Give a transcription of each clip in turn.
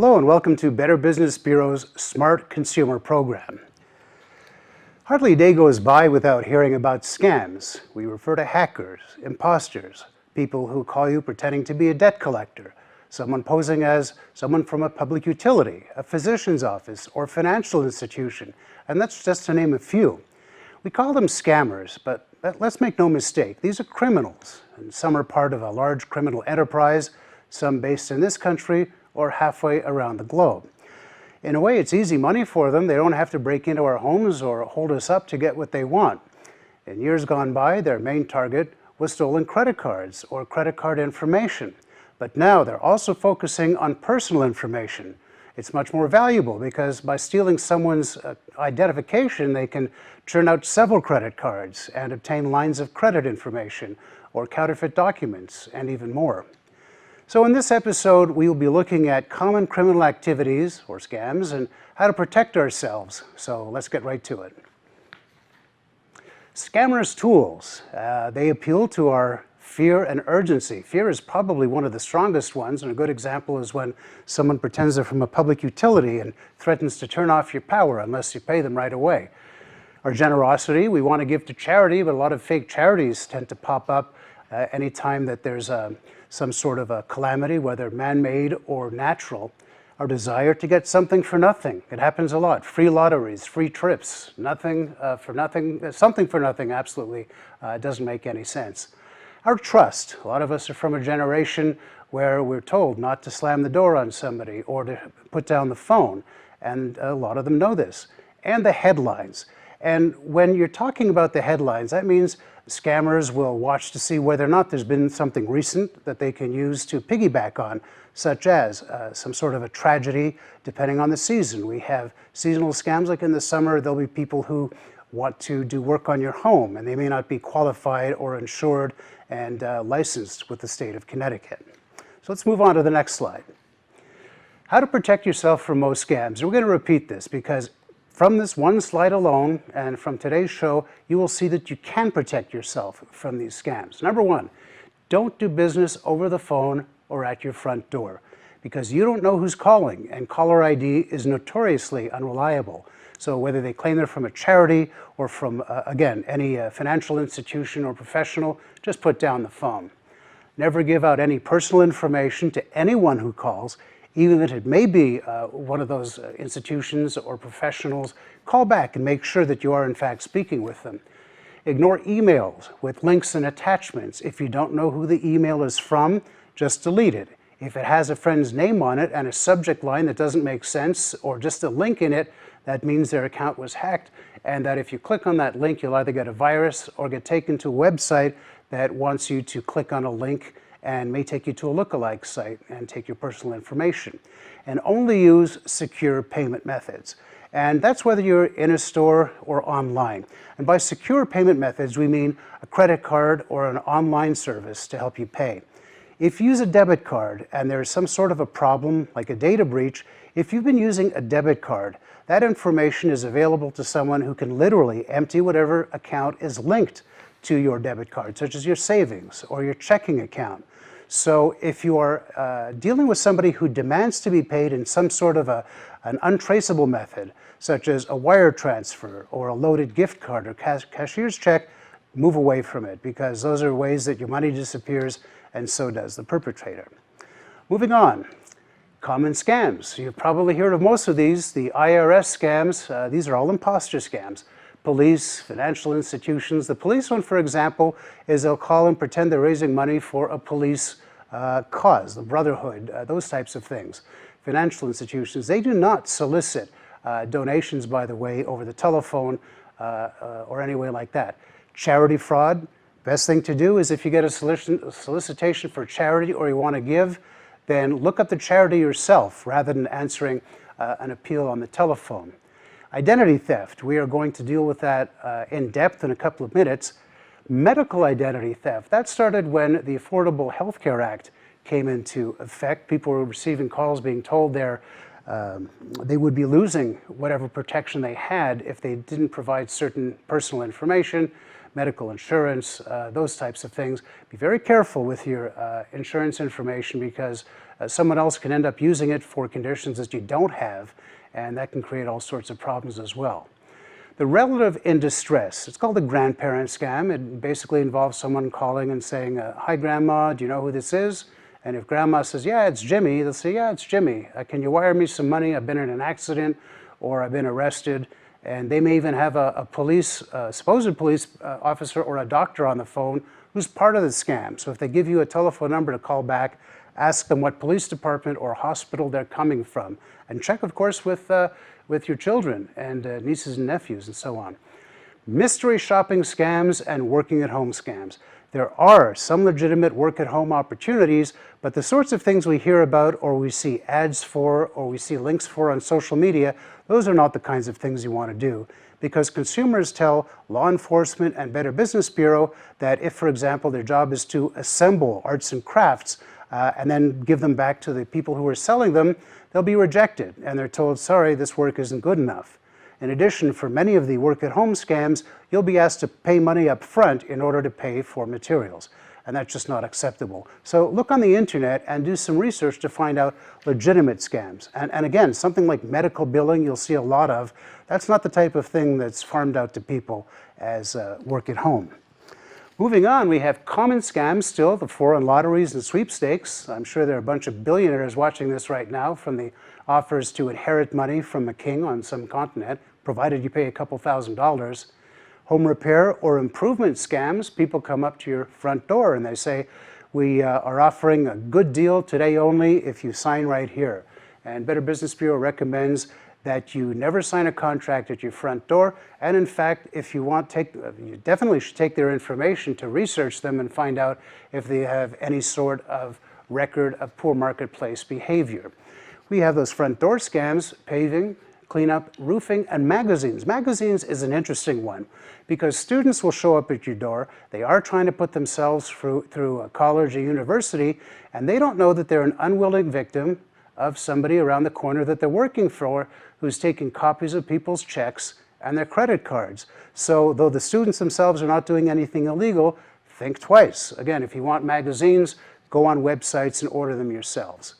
Hello and welcome to Better Business Bureau's Smart Consumer Program. Hardly a day goes by without hearing about scams. We refer to hackers, imposters, people who call you pretending to be a debt collector, someone posing as someone from a public utility, a physician's office, or financial institution, and that's just to name a few. We call them scammers, but let's make no mistake, these are criminals, and some are part of a large criminal enterprise, some based in this country or halfway around the globe. In a way, it's easy money for them. They don't have to break into our homes or hold us up to get what they want. In years gone by, their main target was stolen credit cards or credit card information. But now they're also focusing on personal information. It's much more valuable because by stealing someone's identification, they can churn out several credit cards and obtain lines of credit information or counterfeit documents and even more. So in this episode, we will be looking at common criminal activities, or scams, and how to protect ourselves. So let's get right to it. Scammers' tools. They appeal to our fear and urgency. Fear is probably one of the strongest ones, and a good example is when someone pretends they're from a public utility and threatens to turn off your power unless you pay them right away. Our generosity, we want to give to charity, but a lot of fake charities tend to pop up anytime that there's some sort of a calamity, whether man-made or natural. Our desire to get something for nothing. It happens a lot. Free lotteries, free trips, nothing for nothing, something for nothing absolutely doesn't make any sense. Our trust. A lot of us are from a generation where we're told not to slam the door on somebody or to put down the phone, and a lot of them know this. And the headlines. And when you're talking about the headlines, that means scammers will watch to see whether or not there's been something recent that they can use to piggyback on, such as some sort of a tragedy, depending on the season. We have seasonal scams, like in the summer, there'll be people who want to do work on your home, and they may not be qualified or insured and licensed with the state of Connecticut. So let's move on to the next slide. How to protect yourself from most scams. And we're going to repeat this because from this one slide alone, and from today's show, you will see that you can protect yourself from these scams. Number one, don't do business over the phone or at your front door, because you don't know who's calling, and caller ID is notoriously unreliable. So whether they claim they're from a charity or from, again, any financial institution or professional, just put down the phone. Never give out any personal information to anyone who calls, even if it may be one of those institutions or professionals. Call back and make sure that you are in fact speaking with them. Ignore emails with links and attachments. If you don't know who the email is from, just delete it. If it has a friend's name on it and a subject line that doesn't make sense, or just a link in it, that means their account was hacked, and that if you click on that link, you'll either get a virus or get taken to a website that wants you to click on a link and may take you to a lookalike site and take your personal information. And only use secure payment methods. And that's whether you're in a store or online. And by secure payment methods, we mean a credit card or an online service to help you pay. If you use a debit card and there's some sort of a problem, like a data breach, if you've been using a debit card, that information is available to someone who can literally empty whatever account is linked to your debit card, such as your savings or your checking account. So if you are dealing with somebody who demands to be paid in some sort of an untraceable method, such as a wire transfer or a loaded gift card or cashier's check, move away from it, because those are ways that your money disappears, and so does the perpetrator. Moving on. Common scams. You've probably heard of most of these. The IRS scams, these are all imposter scams. Police, financial institutions. The police one, for example, is they'll call and pretend they're raising money for a police cause, the brotherhood, those types of things. Financial institutions, they do not solicit donations, by the way, over the telephone or any way like that. Charity fraud, best thing to do is if you get a solicitation for charity or you want to give, then look up the charity yourself rather than answering an appeal on the telephone. Identity theft, we are going to deal with that in depth in a couple of minutes. Medical identity theft, that started when the Affordable Health Care Act came into effect. People were receiving calls being told they would be losing whatever protection they had if they didn't provide certain personal information, medical insurance, those types of things. Be very careful with your insurance information, because someone else can end up using it for conditions that you don't have, and that can create all sorts of problems as well. The relative in distress, it's called the grandparent scam. It basically involves someone calling and saying, hi grandma, do you know who this is? And if grandma says, yeah, it's Jimmy, they'll say, yeah, it's Jimmy. Can you wire me some money? I've been in an accident or I've been arrested. And they may even have a supposed police officer or a doctor on the phone who's part of the scam. So if they give you a telephone number to call back, ask them what police department or hospital they're coming from. And check, of course, with your children and nieces and nephews and so on. Mystery shopping scams and working at home scams. There are some legitimate work at home opportunities, but the sorts of things we hear about or we see ads for or we see links for on social media, those are not the kinds of things you want to do, because consumers tell law enforcement and Better Business Bureau that if, for example, their job is to assemble arts and crafts and then give them back to the people who are selling them, they'll be rejected and they're told, sorry, this work isn't good enough. In addition, for many of the work-at-home scams, you'll be asked to pay money up front in order to pay for materials, and that's just not acceptable. So look on the internet and do some research to find out legitimate scams. And again, something like medical billing you'll see a lot of. That's not the type of thing that's farmed out to people as work at home. Moving on, we have common scams still, the foreign lotteries and sweepstakes. I'm sure there are a bunch of billionaires watching this right now, from the offers to inherit money from a king on some continent, provided you pay a couple $1,000s. Home repair or improvement scams, people come up to your front door and they say, we are offering a good deal today only if you sign right here. And Better Business Bureau recommends that you never sign a contract at your front door. And in fact, if you want, you definitely should take their information to research them and find out if they have any sort of record of poor marketplace behavior. We have those front door scams, paving, cleanup, roofing, and magazines. Magazines is an interesting one because students will show up at your door. They are trying to put themselves through a college or university, and they don't know that they're an unwilling victim of somebody around the corner that they're working for who's taking copies of people's checks and their credit cards. So though the students themselves are not doing anything illegal, think twice. Again, if you want magazines, go on websites and order them yourselves.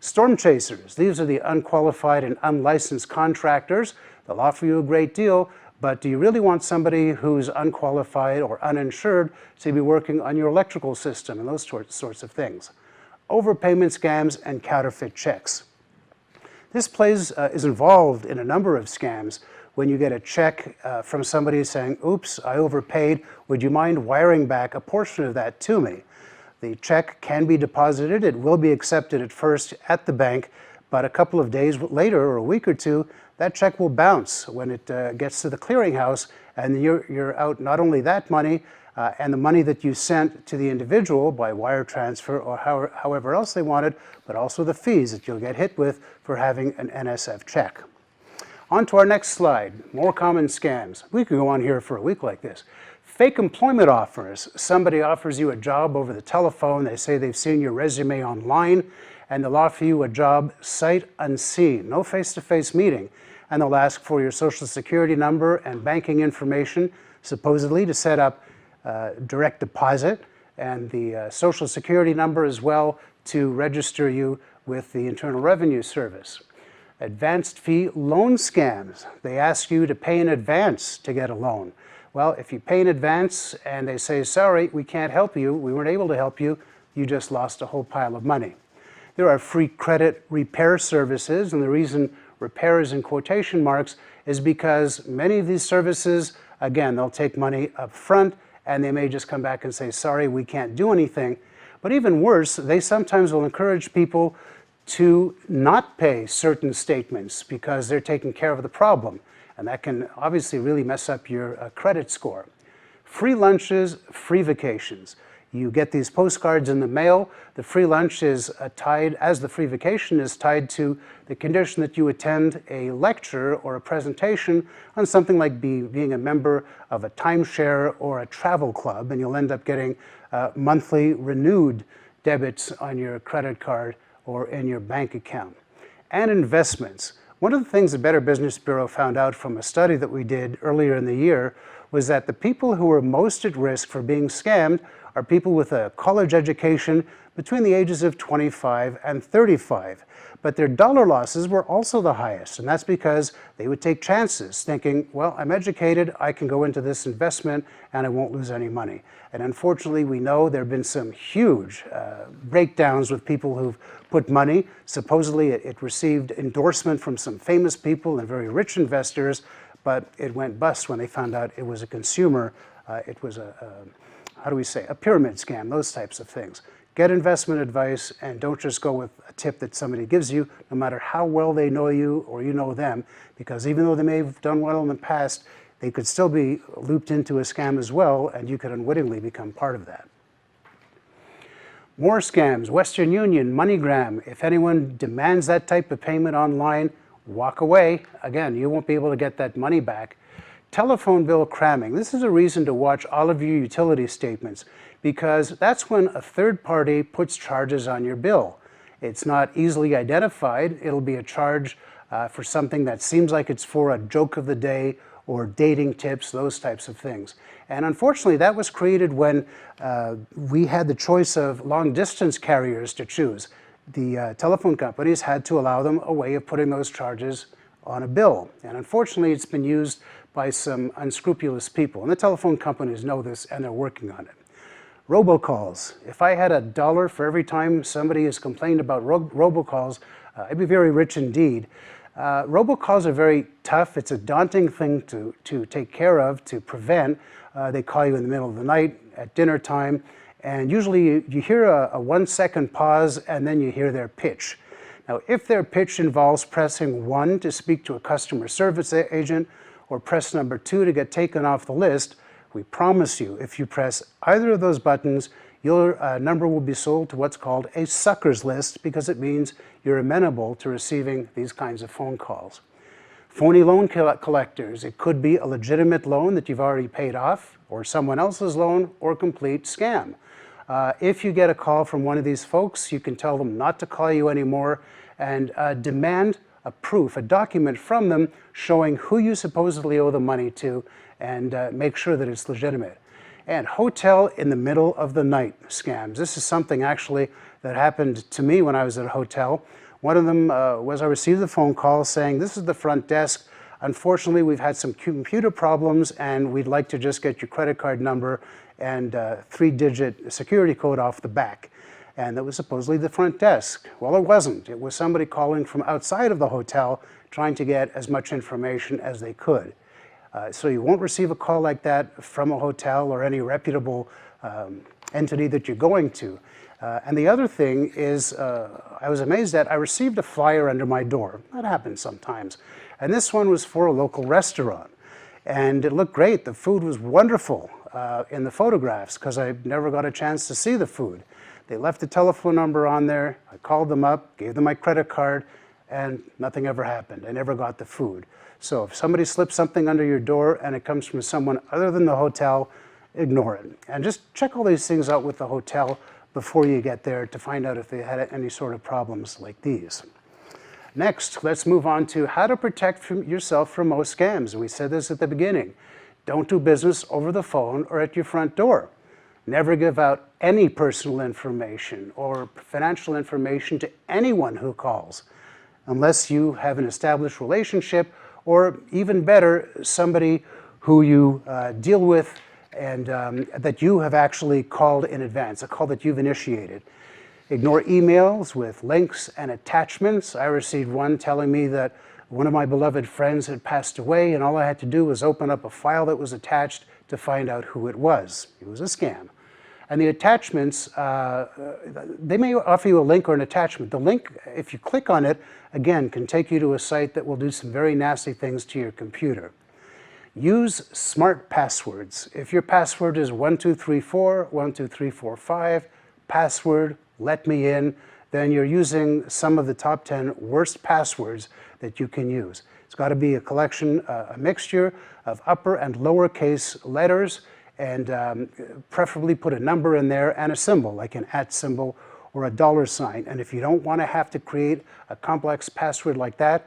Storm chasers, these are the unqualified and unlicensed contractors. They'll offer you a great deal, but do you really want somebody who's unqualified or uninsured to be working on your electrical system and those sorts of things? Overpayment scams and counterfeit checks. This is involved in a number of scams. When you get a check from somebody saying, oops, I overpaid, would you mind wiring back a portion of that to me? The check can be deposited. It will be accepted at first at the bank, but a couple of days later or a week or two, that check will bounce when it gets to the clearinghouse, and you're out not only that money and the money that you sent to the individual by wire transfer or however else they wanted, but also the fees that you'll get hit with for having an NSF check. On to our next slide, more common scams. We could go on here for a week like this. Fake employment offers. Somebody offers you a job over the telephone. They say they've seen your resume online, and they'll offer you a job sight unseen, no face-to-face meeting. And they'll ask for your social security number and banking information, supposedly to set up direct deposit, and the social security number as well to register you with the Internal Revenue Service. Advanced fee loan scams. They ask you to pay in advance to get a loan. Well, if you pay in advance and they say, sorry, we can't help you, we weren't able to help you, you just lost a whole pile of money. There are free credit repair services, and the reason repair is in quotation marks is because many of these services, again, they'll take money up front and they may just come back and say, sorry, we can't do anything. But even worse, they sometimes will encourage people to not pay certain statements because they're taking care of the problem. And that can obviously really mess up your credit score. Free lunches, free vacations. You get these postcards in the mail. The free lunch is tied, as the free vacation is tied to the condition that you attend a lecture or a presentation on something like being a member of a timeshare or a travel club, and you'll end up getting monthly renewed debits on your credit card or in your bank account. And investments. One of the things the Better Business Bureau found out from a study that we did earlier in the year was that the people who are most at risk for being scammed are people with a college education between the ages of 25 and 35. But their dollar losses were also the highest, and that's because they would take chances, thinking, well, I'm educated, I can go into this investment and I won't lose any money. And unfortunately, we know there have been some huge breakdowns with people who've put money. Supposedly, it received endorsement from some famous people and very rich investors, but it went bust when they found out it was a consumer. It was how do we say, a pyramid scam, those types of things. Get investment advice and don't just go with a tip that somebody gives you, no matter how well they know you or you know them, because even though they may have done well in the past, they could still be looped into a scam as well, and you could unwittingly become part of that. More scams, Western Union, MoneyGram. If anyone demands that type of payment online, walk away. Again, you won't be able to get that money back. Telephone bill cramming. This is a reason to watch all of your utility statements, because that's when a third party puts charges on your bill. It's not easily identified. It'll be a charge for something that seems like it's for a joke of the day or dating tips, those types of things. And unfortunately, that was created when we had the choice of long-distance carriers to choose. The telephone companies had to allow them a way of putting those charges on a bill. And unfortunately, it's been used by some unscrupulous people. And the telephone companies know this, and they're working on it. Robocalls. If I had $1 for every time somebody has complained about robocalls, I'd be very rich indeed. Robocalls are very tough. It's a daunting thing to take care of, to prevent. They call you in the middle of the night, at dinner time, and usually you hear a 1-second pause and then you hear their pitch. Now, if their pitch involves pressing 1 to speak to a customer service agent or press number 2 to get taken off the list, we promise you, if you press either of those buttons, your number will be sold to what's called a suckers list, because it means you're amenable to receiving these kinds of phone calls. Phony loan collectors. It could be a legitimate loan that you've already paid off, or someone else's loan, or a complete scam. If you get a call from one of these folks, you can tell them not to call you anymore and demand a proof, a document from them showing who you supposedly owe the money to, and make sure that it's legitimate. And hotel in the middle of the night scams. This is something actually that happened to me when I was at a hotel. One of them was I received a phone call saying, this is the front desk. Unfortunately, we've had some computer problems and we'd like to just get your credit card number and 3-digit security code off the back. And that was supposedly the front desk. Well, it wasn't. It was somebody calling from outside of the hotel trying to get as much information as they could. So you won't receive a call like that from a hotel or any reputable entity that you're going to. And the other thing is, I was amazed that I received a flyer under my door. That happens sometimes. And this one was for a local restaurant. And it looked great. The food was wonderful in the photographs, because I never got a chance to see the food. They left a telephone number on there. I called them up, gave them my credit card, and nothing ever happened. I never got the food. So if somebody slips something under your door and it comes from someone other than the hotel, ignore it. And just check all these things out with the hotel before you get there to find out if they had any sort of problems like these. Next, let's move on to how to protect yourself from most scams. And we said this at the beginning. Don't do business over the phone or at your front door. Never give out any personal information or financial information to anyone who calls, unless you have an established relationship, or even better, somebody who you deal with and that you have actually called in advance, a call that you've initiated. Ignore emails with links and attachments. I received one telling me that one of my beloved friends had passed away, and all I had to do was open up a file that was attached to find out who it was. It was a scam. And the attachments, they may offer you a link or an attachment. The link, if you click on it, again, can take you to a site that will do some very nasty things to your computer. Use smart passwords. If your password is 1234, 12345, password, let me in, then you're using some of the top 10 worst passwords that you can use. It's got to be a collection, a mixture of upper and lowercase letters, and preferably put a number in there and a symbol, like an @ symbol or a $sign. And if you don't want to have to create a complex password like that,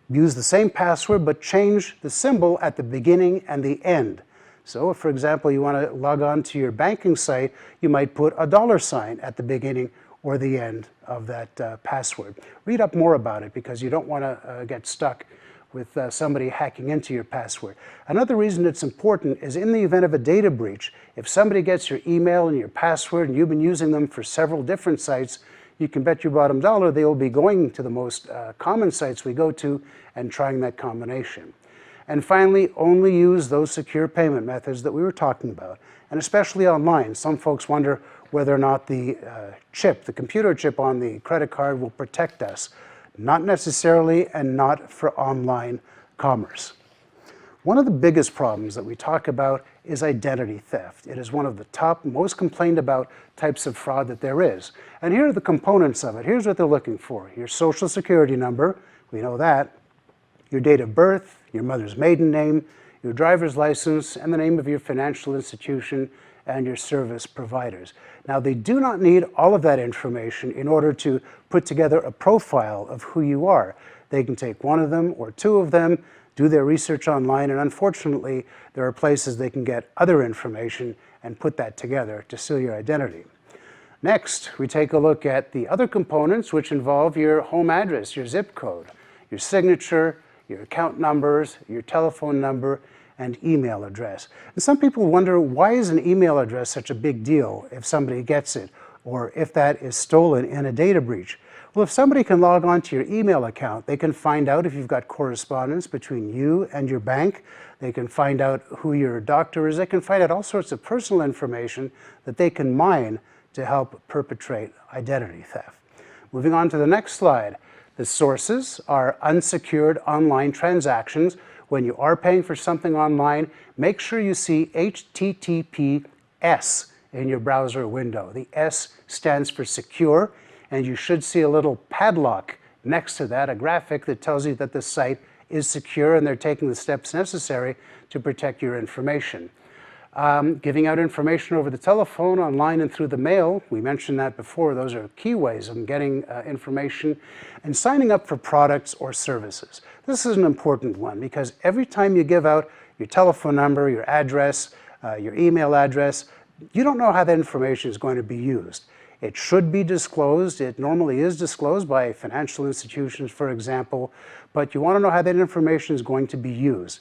use the same password but change the symbol at the beginning and the end. So if, for example, you want to log on to your banking site, you might put a $sign at the beginning or the end of that password. Read up more about it because you don't want to get stuck with somebody hacking into your password. Another reason it's important is in the event of a data breach, if somebody gets your email and your password and you've been using them for several different sites, you can bet your bottom dollar they will be going to the most common sites we go to and trying that combination. And finally, only use those secure payment methods that we were talking about, and especially online. Some folks wonder whether or not the chip, the computer chip on the credit card will protect us. Not necessarily, and not for online commerce. One of the biggest problems that we talk about is identity theft. It is one of the top, most complained about types of fraud that there is. And here are the components of it. Here's what they're looking for. Your social security number, we know that, your date of birth, your mother's maiden name, your driver's license, and the name of your financial institution and your service providers. Now, they do not need all of that information in order to put together a profile of who you are. They can take one of them or two of them, do their research online, and unfortunately, there are places they can get other information and put that together to steal your identity. Next, we take a look at the other components, which involve your home address, your zip code, your signature, your account numbers, your telephone number, and email address. And some people wonder, why is an email address such a big deal if somebody gets it, or if that is stolen in a data breach? Well, if somebody can log on to your email account, they can find out if you've got correspondence between you and your bank. They can find out who your doctor is. They can find out all sorts of personal information that they can mine to help perpetrate identity theft. Moving on to the next slide. The sources are unsecured online transactions. When you are paying for something online, make sure you see HTTPS in your browser window. The S stands for secure, and you should see a little padlock next to that, a graphic that tells you that the site is secure and they're taking the steps necessary to protect your information. Giving out information over the telephone, online, and through the mail, we mentioned that before, those are key ways of getting information, and signing up for products or services. This is an important one because every time you give out your telephone number, your address, your email address, you don't know how that information is going to be used. It should be disclosed. It normally is disclosed by financial institutions, for example, but you want to know how that information is going to be used.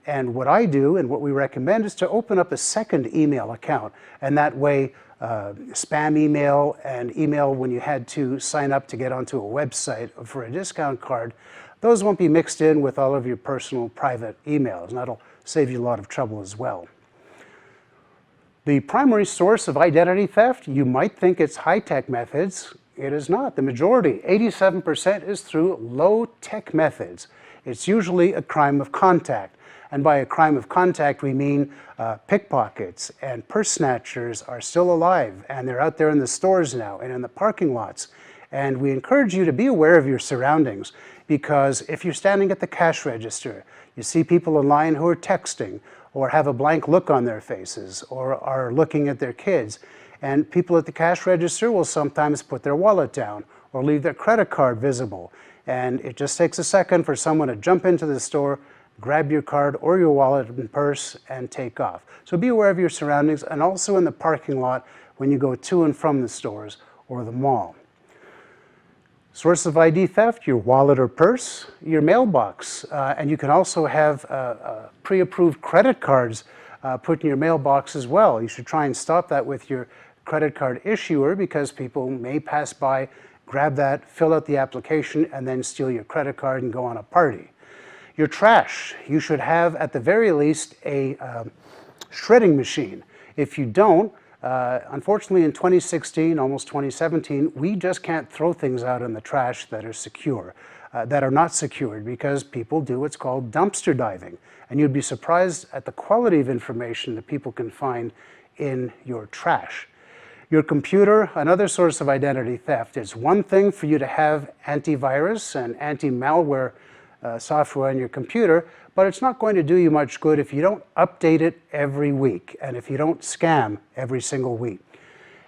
And what I do and what we recommend is to open up a second email account, and that way spam email and email when you had to sign up to get onto a website for a discount card, those won't be mixed in with all of your personal private emails, and that'll save you a lot of trouble as well. The primary source of identity theft, you might think it's high-tech methods. It is not. The majority, 87%, is through low-tech methods. It's usually a crime of contact. And by a crime of contact, we mean pickpockets and purse snatchers are still alive, and they're out there in the stores now and in the parking lots. And we encourage you to be aware of your surroundings, because if you're standing at the cash register, you see people in line who are texting or have a blank look on their faces or are looking at their kids. And people at the cash register will sometimes put their wallet down or leave their credit card visible. And it just takes a second for someone to jump into the store, grab your card or your wallet and purse, and take off. So be aware of your surroundings, and also in the parking lot when you go to and from the stores or the mall. Source of ID theft, your wallet or purse, your mailbox, and you can also have pre-approved credit cards put in your mailbox as well. You should try and stop that with your credit card issuer, because people may pass by, grab that, fill out the application, and then steal your credit card and go on a party. Your trash, you should have at the very least a shredding machine. If you don't, unfortunately in 2016, almost 2017, we just can't throw things out in the trash that are secure, that are not secured, because people do what's called dumpster diving. And you'd be surprised at the quality of information that people can find in your trash. Your computer, another source of identity theft. It's one thing for you to have antivirus and anti-malware software on your computer, but it's not going to do you much good if you don't update it every week and if you don't scam every single week.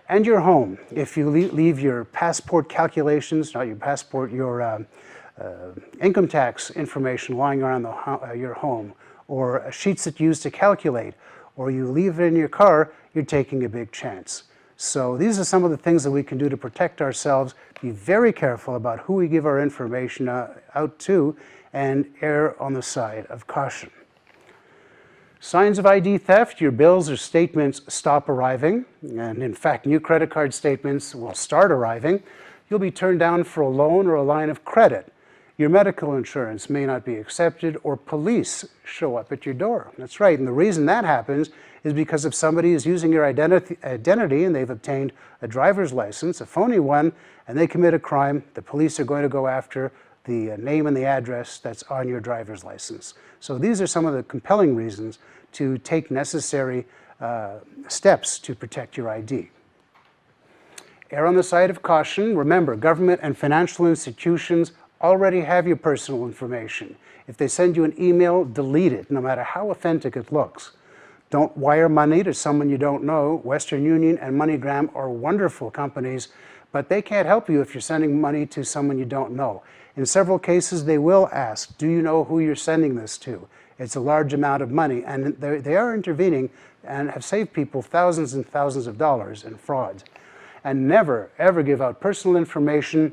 And your home. If you leave your passport calculations, not your passport, your income tax information lying around your home, or sheets that you use to calculate, or you leave it in your car, you're taking a big chance. So these are some of the things that we can do to protect ourselves. Be very careful about who we give our information out to, and err on the side of caution. Signs of ID theft: your bills or statements stop arriving, and in fact, new credit card statements will start arriving. You'll be turned down for a loan or a line of credit. Your medical insurance may not be accepted, or police show up at your door. That's right, and the reason that happens is because if somebody is using your identity and they've obtained a driver's license, a phony one, and they commit a crime, the police are going to go after the name and the address that's on your driver's license. So these are some of the compelling reasons to take necessary steps to protect your ID. Err on the side of caution. Remember, government and financial institutions already have your personal information. If they send you an email, delete it, no matter how authentic it looks. Don't wire money to someone you don't know. Western Union and MoneyGram are wonderful companies, but they can't help you if you're sending money to someone you don't know. In several cases, they will ask, do you know who you're sending this to? It's a large amount of money, and they are intervening and have saved people thousands and thousands of dollars in fraud. And never, ever give out personal information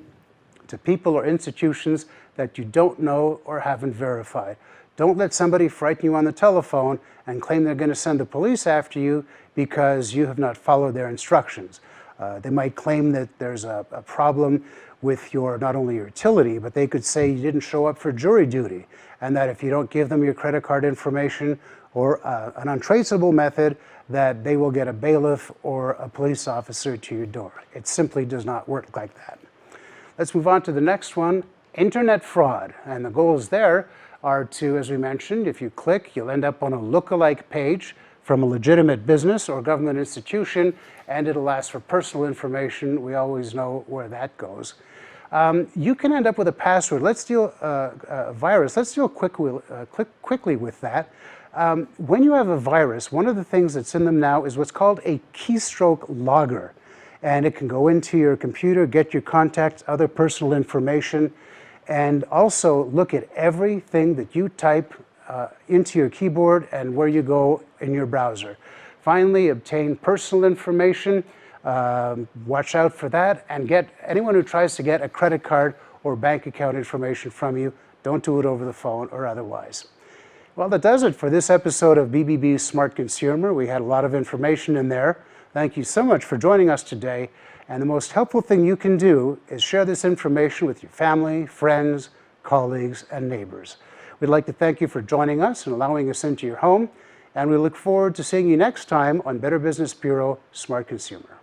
to people or institutions that you don't know or haven't verified. Don't let somebody frighten you on the telephone and claim they're going to send the police after you because you have not followed their instructions. They might claim that there's a problem with not only your utility, but they could say you didn't show up for jury duty, and that if you don't give them your credit card information or an untraceable method, that they will get a bailiff or a police officer to your door. It simply does not work like that. Let's move on to the next one, internet fraud. And the goals there are to, as we mentioned, if you click, you'll end up on a lookalike page from a legitimate business or government institution, and it'll ask for personal information. We always know where that goes. You can end up with a password. Let's deal a virus. Let's deal quickly with that. When you have a virus, one of the things that's in them now is what's called a keystroke logger. And it can go into your computer, get your contacts, other personal information, and also look at everything that you type into your keyboard and where you go in your browser. Finally, obtain personal information. Watch out for that, and get anyone who tries to get a credit card or bank account information from you, don't do it over the phone or otherwise. Well, that does it for this episode of BBB Smart Consumer. We had a lot of information in there. Thank you so much for joining us today. And the most helpful thing you can do is share this information with your family, friends, colleagues, and neighbors. We'd like to thank you for joining us and allowing us into your home. And we look forward to seeing you next time on Better Business Bureau Smart Consumer.